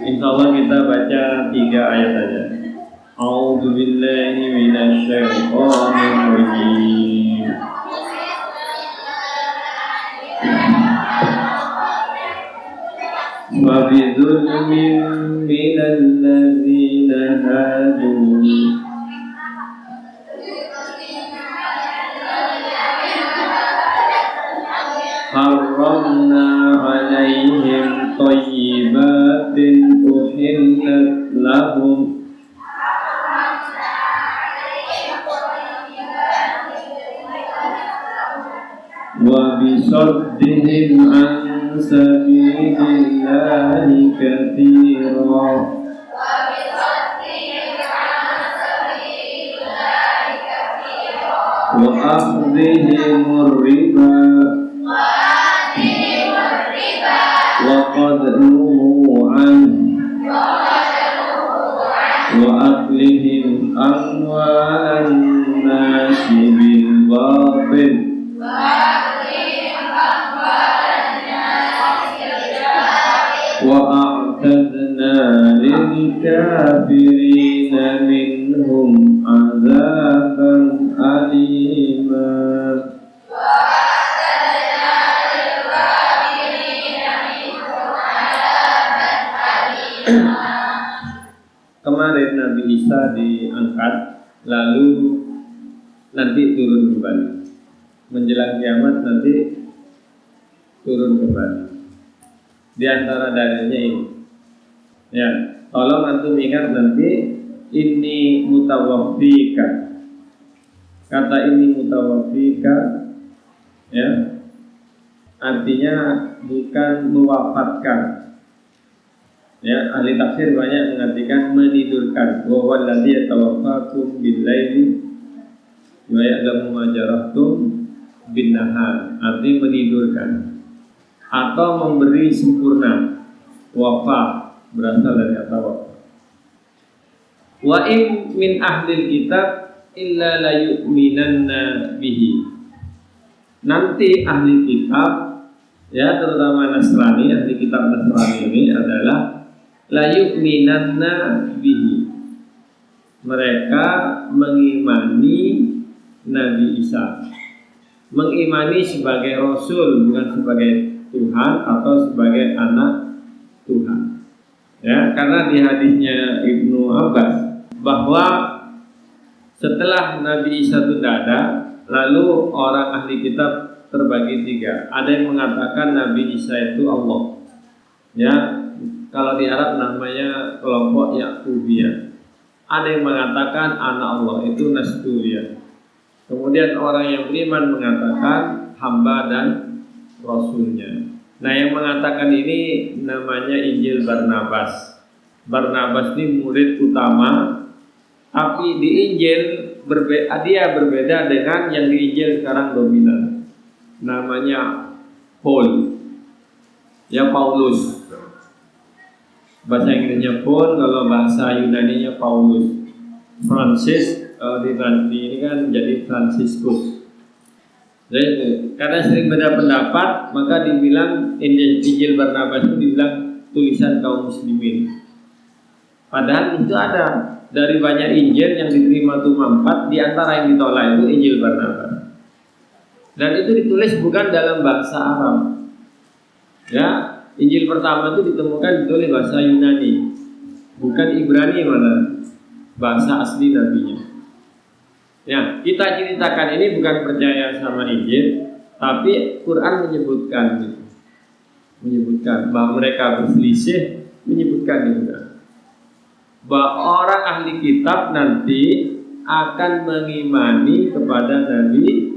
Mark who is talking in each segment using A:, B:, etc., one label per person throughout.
A: Insya Allah kita baca 3 ayat saja. A'udzu billahi minasyaitonir rajim. Wa bidzulmin minal ladzina hadu harramna 'alaihim thayyibatin uhillat lahum wa bisaddihim an sabilillahi katsira wa akhdhihim riba wa qad nuhu an wa aklihim amwalan nasi bil batil wa a'tadna lil kafirina minhum azaban alima. Kemarin Nabi Isa diangkat, lalu nanti turun kembali. Menjelang kiamat nanti turun kembali. Di antara dalilnya ini, ya, tolong antum ingat nanti ini mutawaffika. Kata ini mutawaffika, ya, artinya bukan mewafatkan. Ya, ahli tafsir banyak mengartikan menidurkan. Wa wallazi yatawaffakum bil-laili wa ya'lamu ma jarahtum bin-nahar. Artinya menidurkan atau memberi sempurna. Wafa berasal dari kata wafa. Wa in min ahlil kitab illa la yu'minanna bihi. Nanti ahli kitab, ya, terutama Nasrani, ahli kitab Nasrani ini adalah la yu'minanna bihi. Mereka mengimani Nabi Isa, mengimani sebagai Rasul, bukan sebagai Tuhan atau sebagai anak Tuhan. Ya, karena di hadisnya Ibnu Abbas bahwa setelah Nabi Isa itu ada, lalu orang ahli kitab terbagi 3. Ada yang mengatakan Nabi Isa itu Allah. Ya, kalau di Arab namanya kelompok Yakubiyah. Ada yang mengatakan anak Allah, itu Nasturiyah. Kemudian orang yang beriman mengatakan hamba dan Rasulnya. Nah, yang mengatakan ini namanya Injil Barnabas. Barnabas ini murid utama, tapi di Injil dia berbeda dengan yang di Injil sekarang dominan. Namanya Paul, ya, Paulus. Bahasa Inggrisnya Paul, kalau bahasa Yunaninya Paulus. Francis, kalau di ini kan jadi Franciscus. Jadi karena sering beda pendapat, maka dibilang Injil Barnabas itu dibilang tulisan kaum muslimin. Padahal itu ada dari banyak Injil yang diterima cuma 4, di antara yang ditolak itu Injil Barnabas. Dan itu ditulis bukan dalam bahasa Arab. Ya, Injil pertama itu ditemukan ditulis bahasa Yunani, bukan Ibrani, mana bahasa asli nabinya. Ya, kita ceritakan ini bukan percaya sama Injil, tapi Quran menyebutkan bahwa mereka berselisih, menyebutkan juga bahwa orang ahli kitab nanti akan mengimani kepada Nabi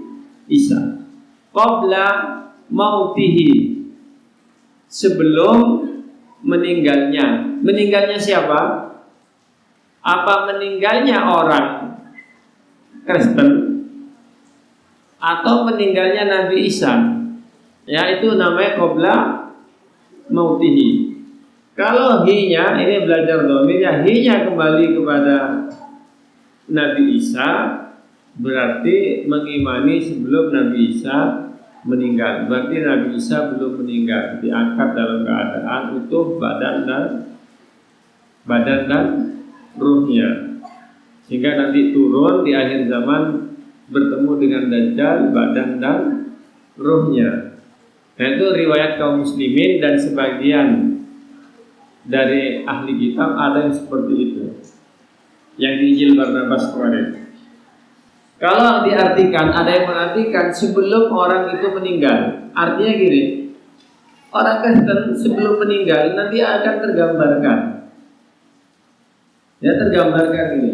A: Isa qabla mautihi, sebelum meninggalnya. Meninggalnya siapa? Apa meninggalnya orang Kristen atau meninggalnya Nabi Isa? Ya, itu namanya qabla mautihi. Kalau hi-nya, ini belajar domir, ya, hi-nya kembali kepada Nabi Isa, berarti mengimani sebelum Nabi Isa meninggal. Berarti Nabi Isa belum meninggal, diangkat dalam keadaan utuh badan dan badan dan ruhnya. Sehingga nanti turun di akhir zaman bertemu dengan Dajjal, badan dan ruhnya. Nah itu riwayat kaum muslimin dan sebagian dari ahli kitab ada yang seperti itu, yang di Injil Barnabas kemarin. Kalau diartikan, ada yang mengartikan sebelum orang itu meninggal. Artinya gini, orang Kristen sebelum meninggal nanti akan tergambarkan. Ya tergambarkan gini,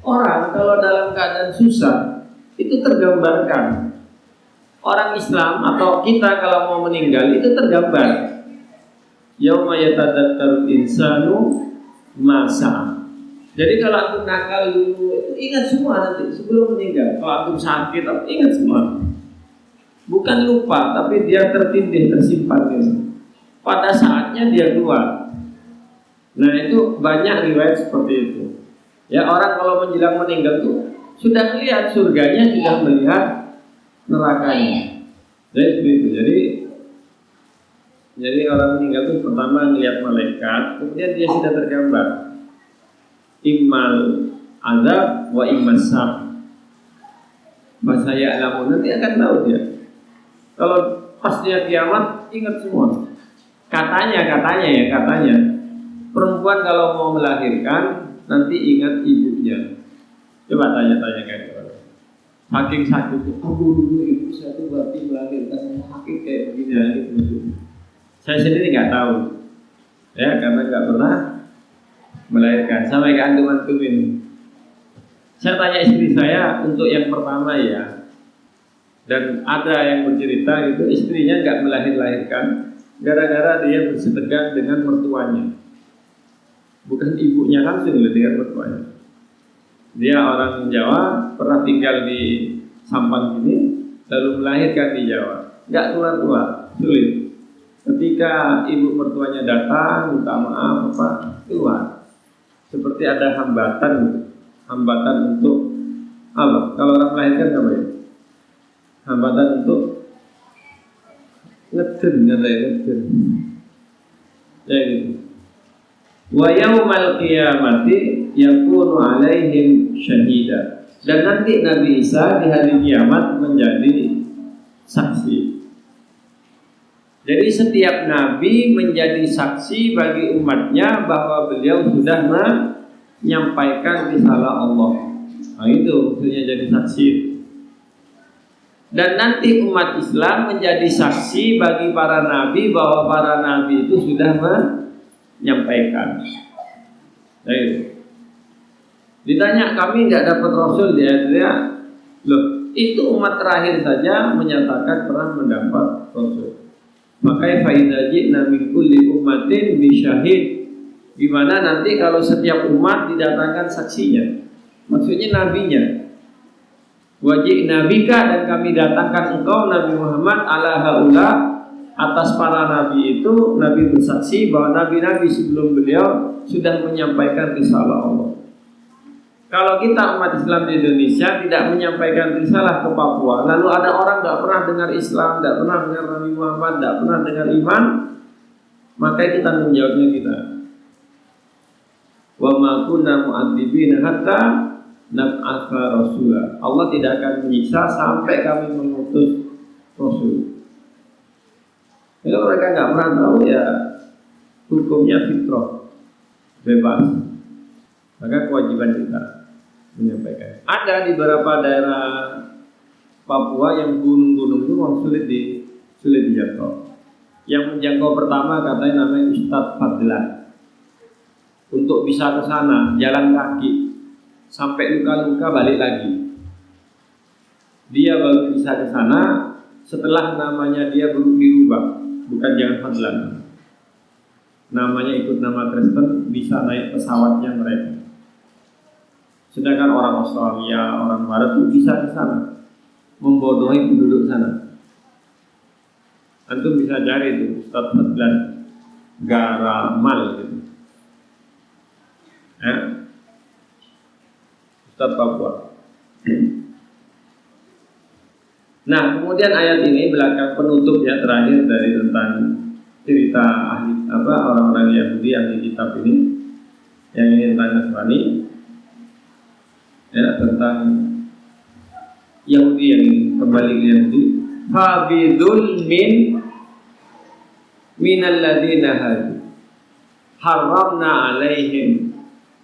A: orang kalau dalam keadaan susah itu tergambarkan. Orang Islam atau kita kalau mau meninggal itu tergambar. Yauma yatadzakkarul insanu ma sa'a. Jadi kalau aku nakal dulu, ingat semua nanti sebelum meninggal. Kalau aku sakit, aku ingat semua. Bukan lupa, tapi dia tertindih, tersimpan gitu. Pada saatnya dia keluar. Nah itu banyak riwayat seperti itu. Ya orang kalau menjelang meninggal tuh sudah melihat surganya, sudah melihat nerakanya. Jadi begitu. Jadi orang meninggal itu pertama melihat malaikat, kemudian dia sudah tergambar. Immal azab wa immas sab. Bahasa ya'lamun, nanti akan tahu dia. Kalau pas dia kiamat ingat semua. Katanya perempuan kalau mau melahirkan nanti ingat ibunya. Coba tanya-tanya kayak gitu. Saking sakit itu, dulu ibu saya tuh berarti melahirkan sakit kayak begini gitu. Saya sendiri nggak tahu, ya karena nggak pernah melahirkan. Sampai ke antum ini. Saya tanya istri saya untuk yang pertama ya, dan ada yang bercerita gitu istrinya nggak melahirkan gara-gara dia bersetegang dengan mertuanya, bukan ibunya langsung dengan mertuanya. Dia orang Jawa, pernah tinggal di Sampang sini, lalu melahirkan di Jawa, nggak keluar, sulit. Ketika ibu mertuanya datang minta maaf keluar, seperti ada hambatan untuk apa? Kalau orang melahirkan apa ya? Hambatan untuk ngeden. Ya gitu. Wa yaumal qiyamati yakunu alaihim syahida. Dan nanti Nabi Isa di hari kiamat menjadi saksi. Jadi setiap nabi menjadi saksi bagi umatnya bahwa beliau sudah menyampaikan risalah Allah. Nah itu maksudnya jadi saksi. Dan nanti umat Islam menjadi saksi bagi para nabi bahwa para nabi itu sudah menyampaikan. Jadi, ditanya kami nggak dapat rasul di Eritrea, loh itu umat terakhir saja menyatakan pernah mendapat rasul. Makanya faidaji nabi kulli ummatin bisyahid, gimana nanti kalau setiap umat didatangkan saksinya, maksudnya nabinya. Wajib nabika, dan kami datangkan engkau Nabi Muhammad ala haula, atas para nabi itu. Nabi bersaksi bahwa nabi-nabi sebelum beliau sudah menyampaikan risalah Allah. Kalau kita umat Islam di Indonesia tidak menyampaikan risalah ke Papua, lalu ada orang tidak pernah dengar Islam, tidak pernah dengar Nabi Muhammad, tidak pernah dengar iman, maka itu tanggung jawabnya kita. Wa ma kunna mu'adzibina hatta nab'atsa rasula. Allah tidak akan menyiksa sampai kami mengutus rasul. Kalau mereka nggak pernah tahu ya hukumnya fitrah, bebas. Maka kewajiban kita menyampaikan. Ada di beberapa daerah Papua yang gunung-gunung itu sulit dijangkau. Yang menjangkau pertama katanya namanya Ustadz Fadlan. Untuk bisa ke sana jalan kaki sampai luka-luka balik lagi. Dia baru bisa ke sana setelah namanya dia baru dirubah, bukan jangan Fadlan. Namanya ikut nama Kristen, bisa naik pesawatnya mereka. Sedangkan orang Australia, orang Barat itu bisa ke sana, membodohi penduduk sana. Antum bisa cari itu Ustadz Fadlan Garamal gitu. Ustadz Papua. Nah, kemudian ayat ini belakang penutup ya terakhir dari tentang cerita ahli orang-orang Yahudi ahli kitab ini. yang ini tentang Nasrani, ya, tentang Yahudi yang kembali ke Yahudi. Fabidul minal ladina hadu haramna alaihim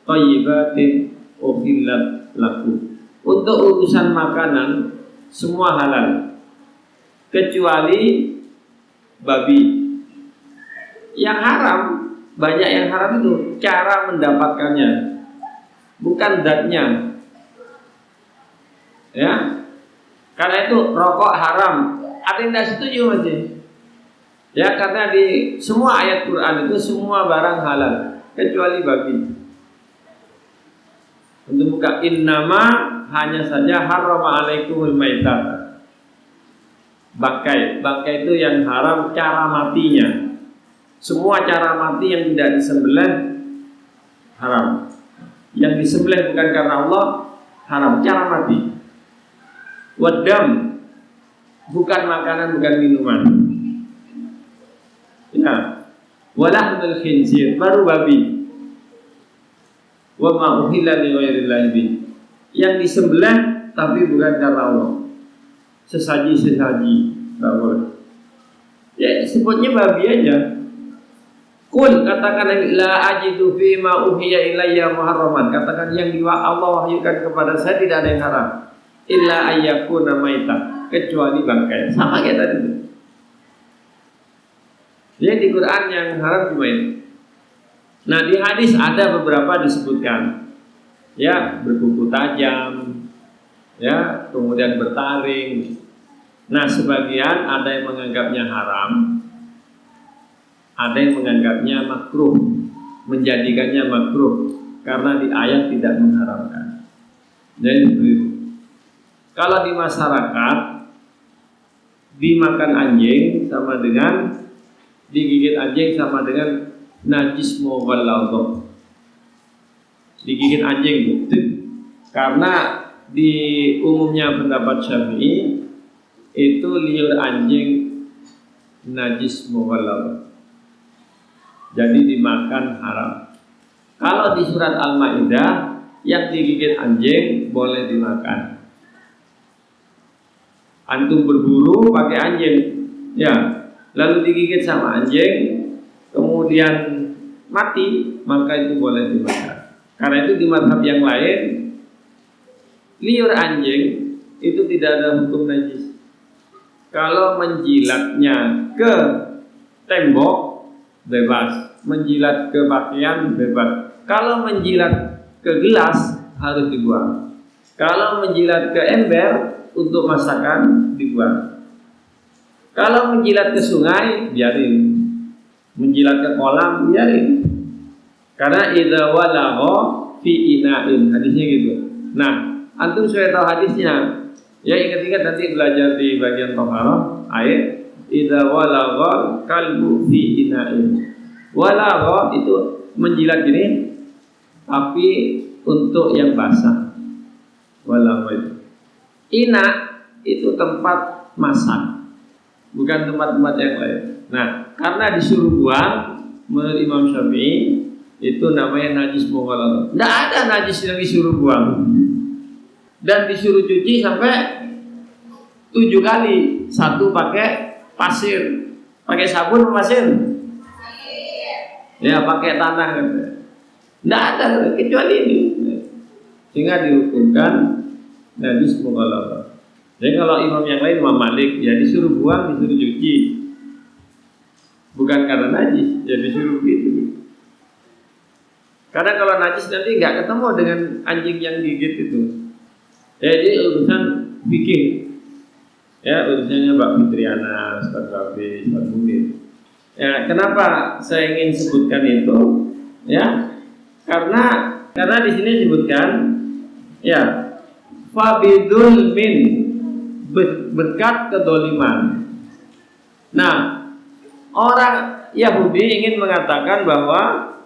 A: thayyibatin uhillat lakum. Untuk urusan makanan semua halal kecuali babi. Yang haram, banyak yang haram itu cara mendapatkannya, bukan zatnya. Ya, karena itu rokok haram. Ada yang tidak setuju masih. Ya, karena di semua ayat Quran itu semua barang halal kecuali babi. Untuk buka innama hanya saja harrama alaikumul maitat. Bangkai itu yang haram cara matinya. Semua cara mati yang tidak disembelih haram. Yang disembelih bukan karena Allah haram, cara mati. Wadam bukan makanan, bukan minuman. Ya, walahmul khinzir baru babi. Wa ma uhilla li ghairillahi bi. Yang disembelih tapi bukan karena Allah. Sesaji enggak boleh. Ya sebutnya babi aja. Kul katakan la ajidu fi ma uhiya ilayya muharraman. Katakan yang Allah wahyukan kepada saya tidak ada yang haram. Illa ayyakuna maita, kecuali bangkai. Sama kayak tadi itu. Jadi di Quran yang haram cuma itu. Nah di hadis ada beberapa disebutkan, ya berkuku tajam, ya kemudian bertaring. Nah sebagian ada yang menganggapnya haram, ada yang menganggapnya makruh, menjadikannya makruh karena di ayat tidak mengharamkan. Jadi begitu. Kalau di masyarakat dimakan anjing sama dengan digigit anjing sama dengan najis mughalladzah. Digigit anjing itu karena di umumnya pendapat Syafi'i itu liur anjing najis mughalladzah. Jadi dimakan haram. Kalau di surat Al-Maidah yang digigit anjing boleh dimakan. Antum berburu pakai anjing, ya, lalu digigit sama anjing, kemudian mati, maka itu boleh dimakan. Karena itu di mazhab yang lain, liur anjing itu tidak ada hukum najis. Kalau menjilatnya ke tembok bebas, menjilat ke pakaian bebas. Kalau menjilat ke gelas harus dibuang. Kalau menjilat ke ember untuk masakan dibuang. Kalau menjilat ke sungai biarin. Menjilat ke kolam biarin. Karena idza walagha fi ina'in, hadisnya gitu. Nah, antum sudah tahu hadisnya. Ya ingat-ingat nanti belajar di bagian Thaharah ayat idza walagha kalbu fi ina'in. Walagha itu menjilat gini tapi untuk yang basah. Walagha itu. Ina itu tempat masak, bukan tempat-tempat yang lain. Nah, karena disuruh buang menurut Imam Syafi'i itu namanya najis mughalladzah. Tidak ada najis yang disuruh buang dan disuruh cuci sampai 7 kali. Satu pakai pasir, pakai sabun pasir. Ya pakai tanah kan. Tidak ada kecuali ini. Sehingga dihukumkan najis mughalladzah. Jadi kalau imam yang lain, Imam Malik, ya disuruh buang, disuruh cuci. Bukan karena najis, ya disuruh begitu. Karena kalau najis nanti nggak ketemu dengan anjing yang gigit itu. Jadi urusan fikih. Ya urusannya Mbak Fitriana, Ustaz Rafi, Ustaz Munir. Ya kenapa saya ingin sebutkan itu? Ya karena di sini disebutkan, ya fabidul min berkat kedoliman. Nah, orang Yahudi ingin mengatakan bahwa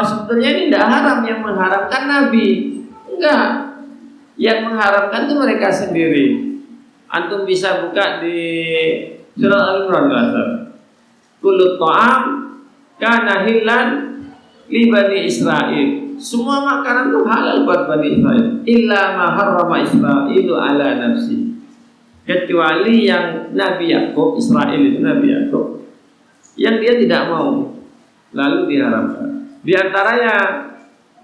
A: sebetulnya ini tidak haram, yang mengharamkan Nabi. Enggak, yang mengharamkan itu mereka sendiri. Antum bisa buka di surah Al-Imran. Kul kullu ta'am kana hillan li Bani Israil. Semua makanan itu halal buat Bani Israil. Illa ma harrama Israilu ala nafsi. Kecuali yang Nabi Yakub, Israel itu Nabi Yakub, yang dia tidak mau, lalu diharamkan. Di antaranya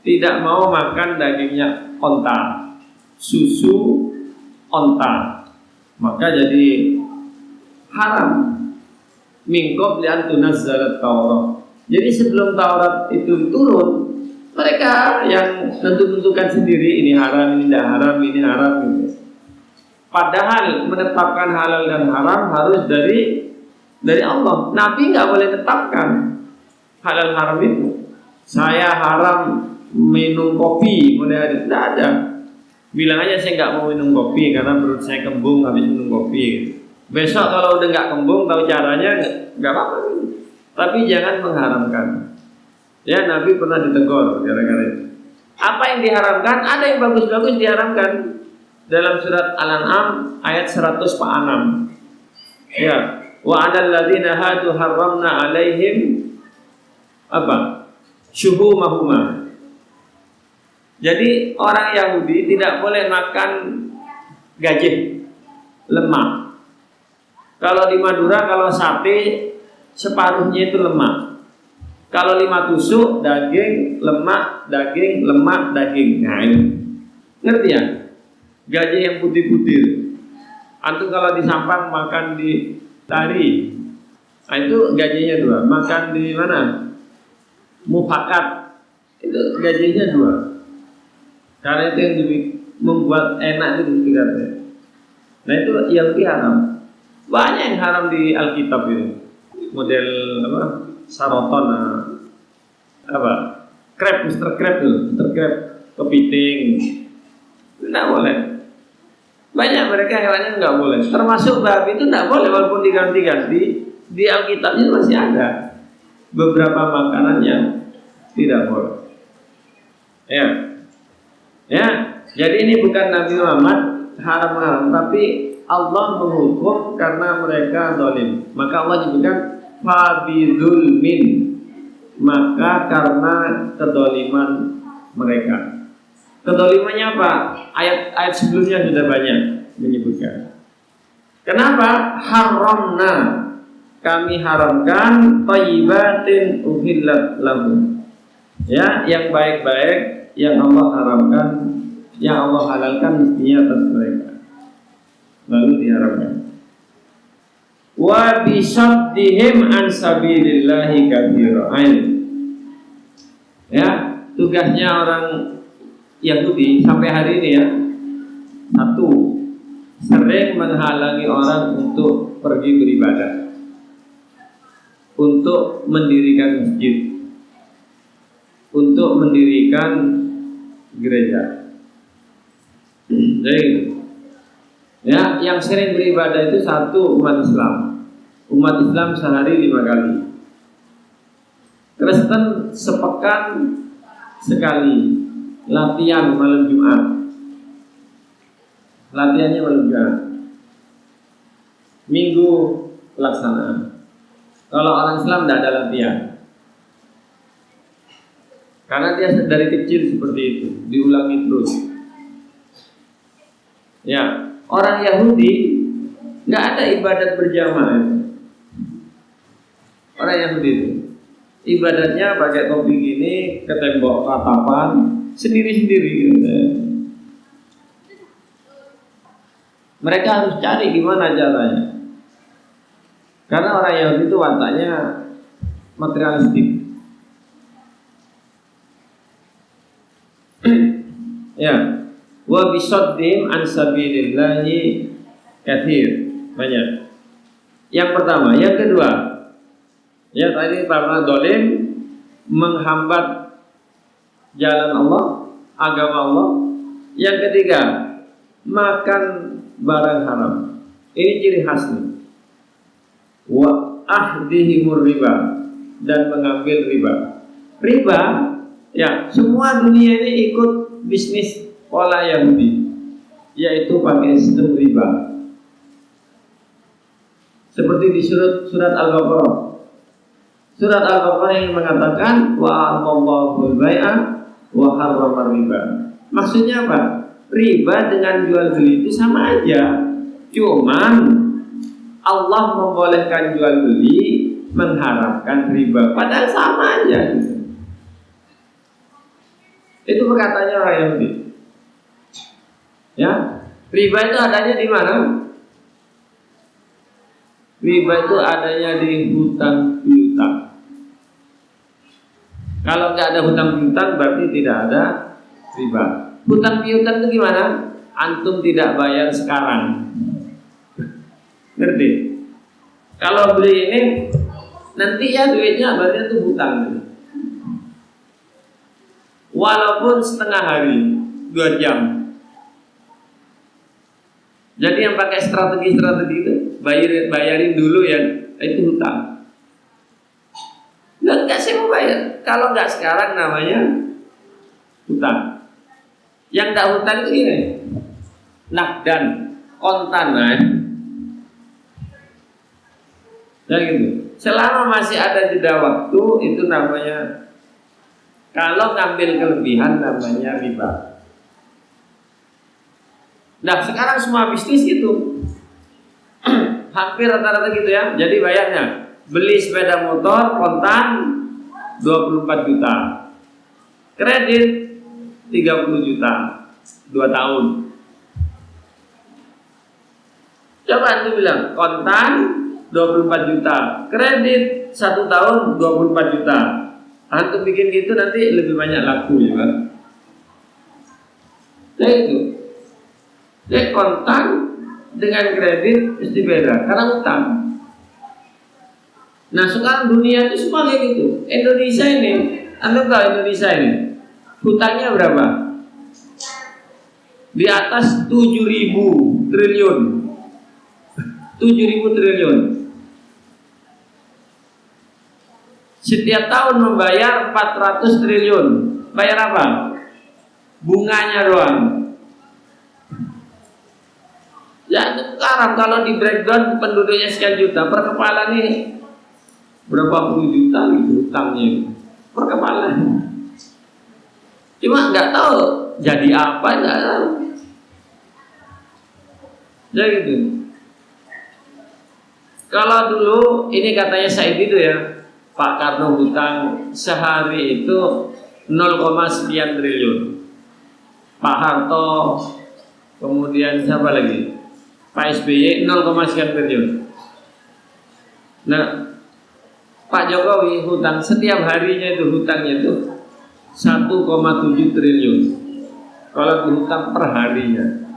A: tidak mau makan dagingnya onta, susu onta, maka jadi haram. Min qabli an tunazzalat Taurat. Jadi sebelum Taurat itu turun, mereka yang tentukan sendiri ini haram, ini tidak haram, ini haram gitu. Padahal menetapkan halal dan haram harus dari Allah. Nabi nggak boleh tetapkan halal haram itu. Saya haram minum kopi, mulai tidak ada. Bilang aja saya nggak mau minum kopi karena perut saya kembung habis minum kopi. Besok kalau udah nggak kembung, tahu caranya nggak apa-apa. Tapi jangan mengharamkan. Ya, Nabi pernah ditegur gara-gara itu. Apa yang diharamkan? Ada yang bagus-bagus diharamkan. Dalam surat Al-An'am ayat 106. Ya, wa 'alal ladzina hadu harramna 'alaihim apa? Syuhumahuma. Jadi orang Yahudi tidak boleh makan gajah, lemak. Kalau di Madura kalau sate separuhnya itu lemak. Kalau 5 tusuk daging, lemak, daging, lemak, daging. Nah, ini. Ngerti ya? Gajah yang putih-putih. Antum kalau di Sampang makan di Tari, nah itu gajinya 2. Makan di mana? Mufakat, itu gajinya 2. Karena itu yang membuat enak itu katanya. Nah itu yang haram. Banyak yang haram di Alkitab itu. Model apa? Saroton, apa? Crab, Mr. Crab itu, Mr. Crab, kepiting. Tidak boleh. Banyak mereka hewannya nggak boleh. Termasuk babi itu nggak boleh walaupun diganti-ganti. Di Alkitabnya masih ada beberapa makanan yang tidak boleh. Ya, ya. Jadi ini bukan Nabi Muhammad haram-haram, tapi Allah menghukum karena mereka zalim. Maka Allah menyebutkan fabidulmin, maka karena kedoliman mereka. Kedolimannya apa? Ayat sebelumnya sudah banyak menyebutkan. Kenapa? Haramna, kami haramkan thayyibatin uhillat lahum. Ya, yang baik-baik yang Allah haramkan, yang Allah halalkan mestinya atas mereka. Lalu diharamkan. Wa bisaddihim an sabilillahi katsirain. Ya, tugasnya orang Yahudi sampai hari ini ya, 1, sering menghalangi orang untuk pergi beribadah, untuk mendirikan masjid, untuk mendirikan gereja. Jadi, ya, yang sering beribadah itu 1 umat Islam. Umat Islam sehari 5 kali. Kristen sepekan sekali. Latihan malam Jumat. Latihannya malam Jumat. Minggu pelaksanaan. Kalau orang Islam tidak ada latihan, karena dia dari kecil seperti itu, diulangi terus. Ya, orang Yahudi nggak ada ibadat berjamaah. Orang Yahudi itu ibadatnya pakai topi gini, ke tembok ratapan, sendiri-sendiri. Mereka harus cari gimana caranya. Karena orang Yahudi itu wataknya materialistik. Ya, wa bisaddihim an sabilillahi katsir, banyak. Yang pertama, yang kedua, ya tadi karena dolim menghambat jalan Allah, agama Allah. Yang ketiga, makan barang haram. Ini ciri khasnya. Wa ahdihimur riba, dan mengambil riba. Riba, ya semua dunia ini ikut bisnis pola Yahudi, yaitu pakai sistem riba. Seperti di surat Al-Baqarah Surat Al-Baqarah yang mengatakan wa Allahul bai'a wa harramar riba. Maksudnya apa? Riba dengan jual beli itu sama aja. Cuman Allah membolehkan jual beli, mengharapkan riba. Padahal sama aja gitu. Itu perkataannya orang Yahudi. Ya, riba itu adanya di mana? Riba itu adanya di hutang piutang. Kalau nggak ada hutang piutang berarti tidak ada riba. Hutang piutang itu gimana? Antum tidak bayar sekarang. Ngerti? Kalau beli ini nanti ya duitnya berarti itu hutang. Walaupun setengah hari, 2 jam. Jadi yang pakai strategi-strategi itu bayarin dulu ya, itu hutang. Nggak sih mau bayar. Kalau nggak sekarang namanya hutang. Yang nggak hutang itu gini, nakdan, kontan lah. Ya gitu. Selama masih ada jeda waktu itu namanya, kalau ngambil kelebihan namanya riba. Nah sekarang semua bisnis gitu hampir rata-rata gitu ya. Jadi bayarnya beli sepeda motor kontan 24 juta, kredit 30 juta 2 tahun. Coba antum bilang kontan 24 juta, kredit 1 tahun 24 juta. Antum bikin gitu nanti lebih banyak laku ya kan? Nah itu. Jadi kontan dengan kredit mesti beda karena utang. Nah sekarang dunia itu semua kayak gitu. Indonesia ini, Anda tahu Indonesia ini hutangnya berapa? Di atas 7.000 triliun. 7.000 triliun. Setiap tahun membayar 400 triliun. Bayar apa? Bunganya doang. Ya sekarang kalau di breakdown penduduknya sekian juta, per kepala nih berapa puluh juta gitu hutangnya per kepala. Cuma nggak tahu jadi apa, nggak tahu. Ya gitu. Kalau dulu ini katanya Said itu ya, Pak Karno hutang sehari itu 0, sekian triliun. Pak Harto, kemudian siapa lagi? Pak SBY 0, sekian triliun. Nah, Pak Jokowi hutang setiap harinya itu hutangnya itu 1,7 triliun. Kalau dihutang per harinya.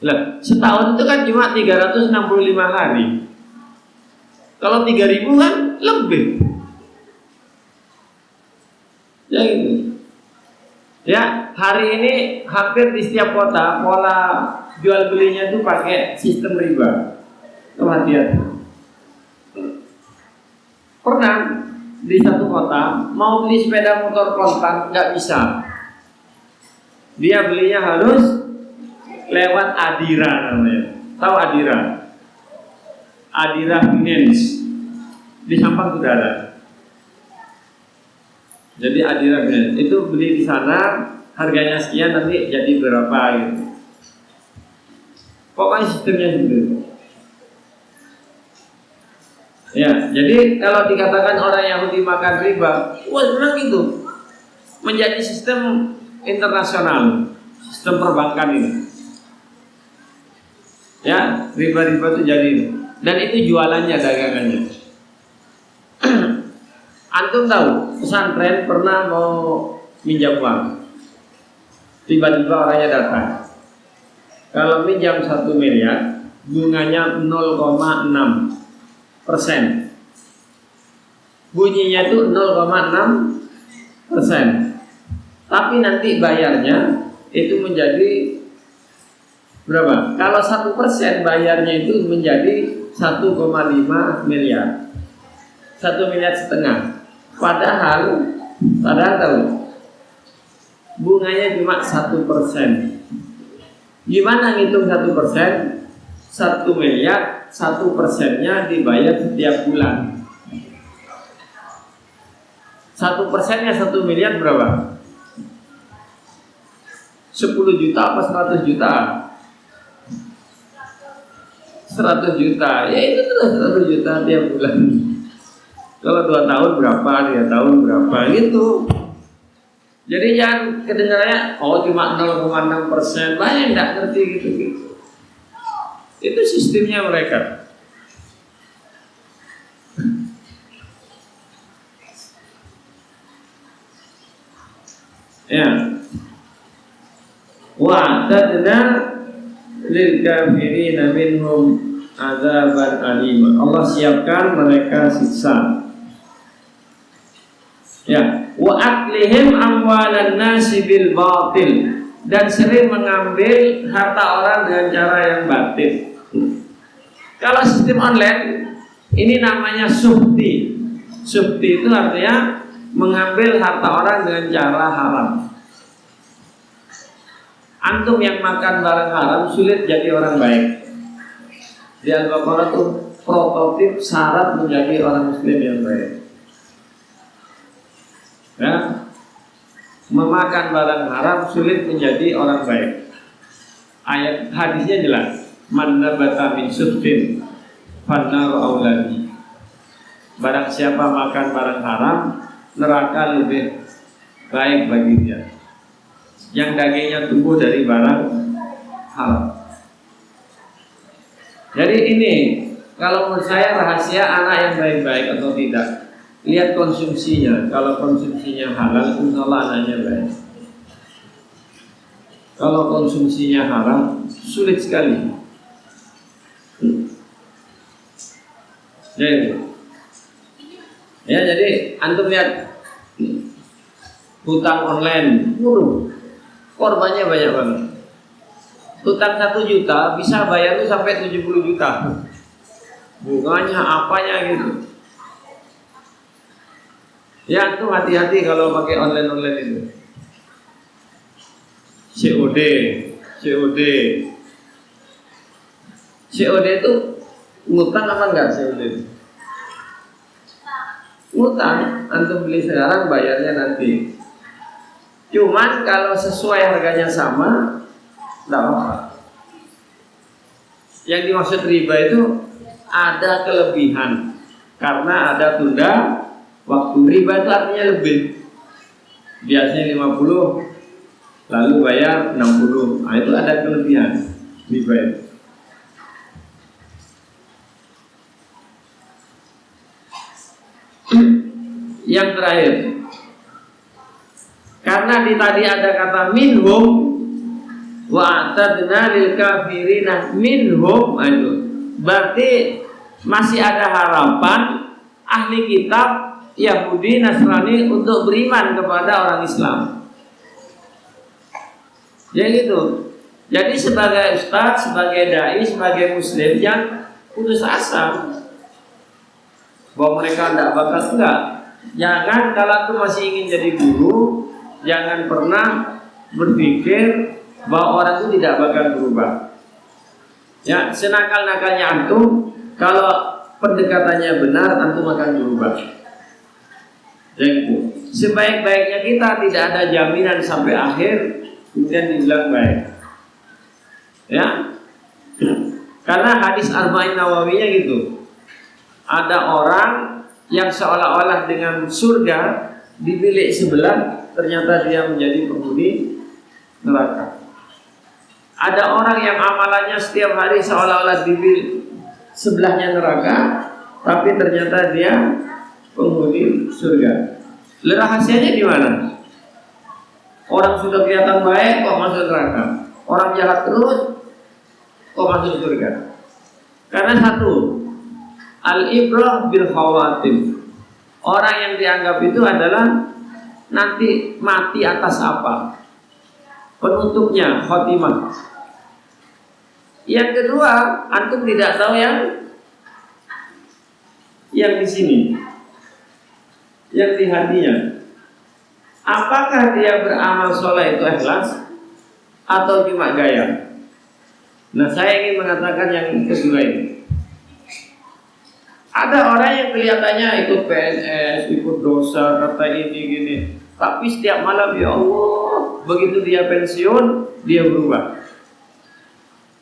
A: Lah, setahun itu kan cuma 365 hari. Kalau 3.000 kan lebih. Ya gitu. Ya, hari ini hampir di setiap kota pola jual belinya itu pakai sistem riba. Hati-hati. Pernah di satu kota mau beli sepeda motor kontan nggak bisa. Dia belinya harus lewat Adira namanya. Tahu Adira? Adira Finance di Sampang Udara. Jadi Adira Finance itu beli di sana harganya sekian nanti jadi berapa gitu. Pokoknya sistemnya seperti. Ya, jadi kalau dikatakan orang Yahudi makan riba, wah memang gitu. Menjadi sistem internasional, sistem perbankan ini. Ya, riba-riba itu jadi. Dan itu jualannya, dagangannya. Antum tahu, pesantren pernah mau minjam uang. Tiba-tiba orangnya datang. Kalau minjam 1 miliar, bunganya 0,6%. Bunyinya itu 0,6%. Tapi nanti bayarnya itu menjadi berapa? Kalau 1% bayarnya itu menjadi 1,5 miliar. 1,5 miliar. Padahal tahu bunganya cuma 1%. Gimana ngitung 1%? 1 miliar 1%-nya dibayar setiap bulan. 1%-nya 1 miliar berapa? 10 juta apa 100 juta? 100 juta. Ya itu terus 100 juta tiap bulan. Kalau 2 tahun berapa, 3 tahun berapa gitu. Jadi jangan kedengarannya cuma 0,6%, banyak tidak ngerti gitu-gitu. Itu sistemnya mereka. Ya. Wa tadna lil kafirina minhum azaban alim. Allah siapkan mereka siksa. Ya, wa aklihim amwalan nasi bil batil, dan sering mengambil harta orang dengan cara yang batil. Kalau sistem online ini namanya subti. Subti itu artinya mengambil harta orang dengan cara haram. Antum yang makan barang haram sulit jadi orang baik. Di Al-Baqarah itu prototip syarat menjadi orang muslim yang baik. Ya, memakan barang haram sulit menjadi orang baik. Ayat hadisnya jelas, man nabata min subtin fannaru auladi. Barang siapa makan barang haram, neraka lebih baik bagi dia. Yang dagingnya tumbuh dari barang haram. Jadi ini kalau menurut saya rahasia anak yang baik-baik atau tidak, lihat konsumsinya. Kalau konsumsinya halal, insyaallah anaknya baik. Kalau konsumsinya haram, sulit sekali. Jadi antum lihat hutang online, korbannya banyak banget. Hutang 1 juta bisa bayar tuh sampai 70 juta. Bunganya apanya gitu. Ya, tuh hati-hati kalau pakai online itu. COD itu ngutang apa enggak COD? Ngutang, antum beli sekarang bayarnya nanti. Cuman kalau sesuai harganya sama, enggak apa-apa. Yang dimaksud riba itu ada kelebihan karena ada tunda waktu. Riba itu artinya lebih. Biasanya 50, lalu bayar 60. Nah, itu ada kelebihan riba itu. Yang terakhir, karena di tadi ada kata minhum wa atadna lil kafirina minhum, berarti masih ada harapan ahli kitab Yahudi Nasrani untuk beriman kepada orang Islam. Ya gitu. Jadi sebagai ustaz, sebagai dai, sebagai muslim yang putus asa bahwa mereka tidak bakal, enggak. Jangan kalau tuh masih ingin jadi guru, jangan pernah berpikir bahwa orang itu tidak bakal berubah. Ya, senakal-nakalnya antum, kalau pendekatannya benar, antum akan berubah. Jadi, sebaik-baiknya kita tidak ada jaminan sampai akhir kemudian dibilang baik. Ya, karena hadis Arba'in Nawawinya gitu. Ada orang yang seolah-olah dengan surga di bilik sebelah, ternyata dia menjadi penghuni neraka. Ada orang yang amalannya setiap hari seolah-olah di bilik sebelahnya neraka, tapi ternyata dia penghuni surga. Rahasianya di mana? Orang sudah kelihatan baik kok masuk neraka, orang jahat terus kok masuk surga. Karena satu, al-ibrah bil khawatim. Orang yang dianggap itu adalah nanti mati atas apa, penutupnya khotimah. Yang kedua, antum tidak tahu yang di sini, yang di hatinya. Apakah dia beramal soleh itu ikhlas atau cuma gaya? Nah, saya ingin mengatakan yang kedua ini. Ada orang yang kelihatannya ikut PNS, ikut dosa, kata ini gini, tapi setiap malam ya Allah, begitu dia pensiun dia berubah.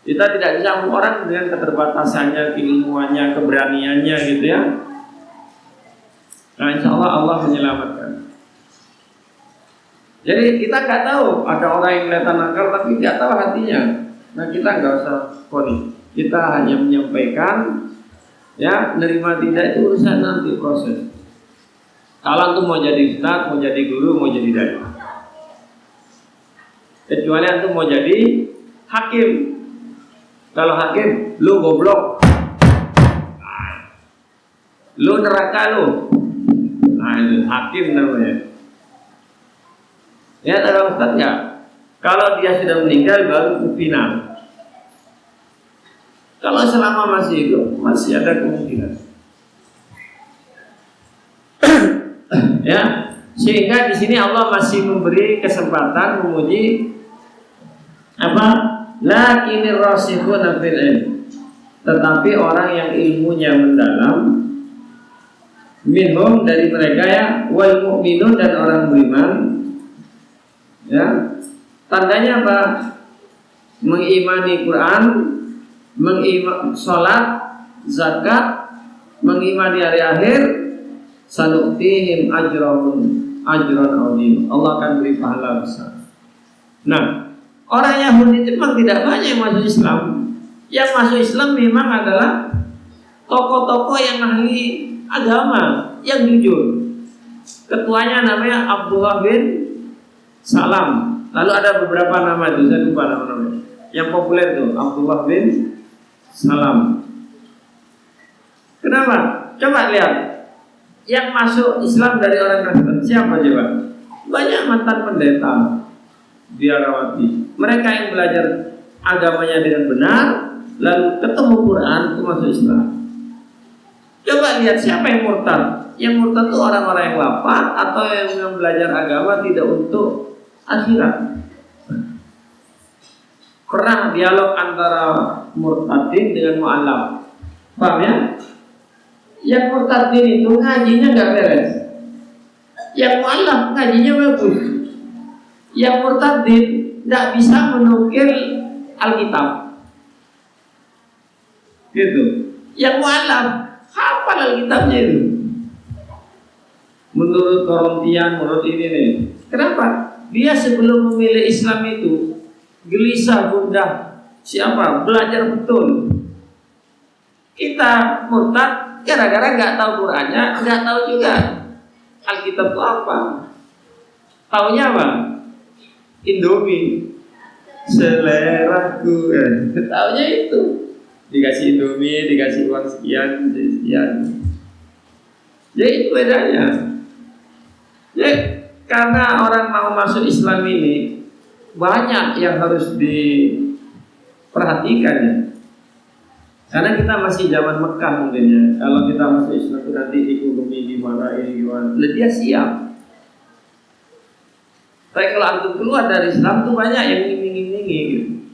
A: Kita tidak bisa orang dengan keterbatasannya, keilmuannya, keberaniannya gitu ya. Nah, insya Allah Allah menyelamatkan. Jadi kita nggak tahu, ada orang yang kelihatan nakal tapi nggak tahu hatinya. Nah, kita nggak usah ponis. Kita hanya menyampaikan, ya, nerima tidak itu urusan nanti proses. Kalau antum mau jadi ustaz, mau jadi guru, mau jadi dai. Kecuali antum mau jadi hakim. Kalau hakim, lu goblok, lu neraka lu. Nah, itu hakim namanya. Ya, ada ustaz nggak? Kalau dia sudah meninggal baru ke final. Kalau selama masih hidup masih ada kemungkinan. Ya, sehingga di sini Allah masih memberi kesempatan menguji apa? Lakinir rasikhuna fil ilm. Tetapi orang yang ilmunya mendalam, minhum dari mereka ya, wal mu'minun dan orang beriman. Ya, tandanya apa? Mengimani Quran, mengimani sholat, zakat, mengimani hari akhir, sanuktihim ajran azim. Allah akan beri pahala besar. Nah, orang Yahudi itu memang tidak banyak yang masuk Islam. Yang masuk Islam memang adalah tokoh-tokoh yang ahli agama, yang jujur. Ketuanya namanya Abdullah bin Salam. Lalu ada beberapa nama itu, saya lupa nama-namanya. Yang populer itu Abdullah bin Salam. Kenapa? Coba lihat. Yang masuk Islam dari orang Kristen siapa coba? Banyak mantan pendeta, biarawati. Mereka yang belajar agamanya dengan benar, lalu ketemu Quran itu masuk Islam. Coba lihat siapa yang murtad. Yang murtad itu orang-orang yang lapar atau yang belajar agama tidak untuk akhirat. Pernah dialog antara murtadin dengan mu'alaf. Paham ya? Yang murtadin itu ngajinya nggak beres. Yang mu'alaf ngajinya bagus. Yang murtadin nggak bisa menukil Alkitab. Gitu. Yang mu'alaf hafal Alkitabnya itu. Menurut Korintian, menurut ini nih. Kenapa? Dia sebelum memilih Islam itu gelisah gundah. Siapa? Belajar betul. Kita murtad gara-gara nggak tahu Qurannya, nggak tahu juga Alkitab itu apa. Taunya apa? Indomie. Seleraku. Taunya itu. Dikasih Indomie, dikasih uang sekian, sekian. Jadi itu bedanya. Jadi karena orang mau masuk Islam ini banyak yang harus diperhatikan ya. Karena kita masih zaman Mekah mungkin ya. Kalau kita masuk Islam itu nanti ekonomi gimana, ini gimana, dia siap. Tapi kalau antum keluar dari Islam tuh banyak yang iming-imingi gitu.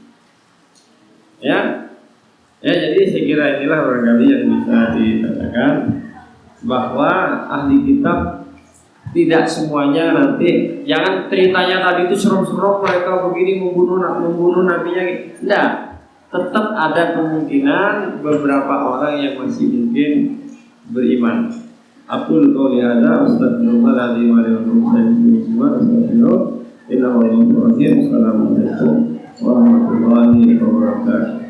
A: Ya. Ya, jadi saya kira inilah barangkali yang bisa dikatakan bahwa ahli kitab tidak semuanya nanti, jangan ceritanya tadi itu serem-serem mereka begini membunuh nabinya. Tidak, tetap ada kemungkinan beberapa orang yang masih mungkin beriman. Aqul qouli hadza astaghfirullahaladzim wa lakum Assalamualaikum warahmatullahi wabarakatuh.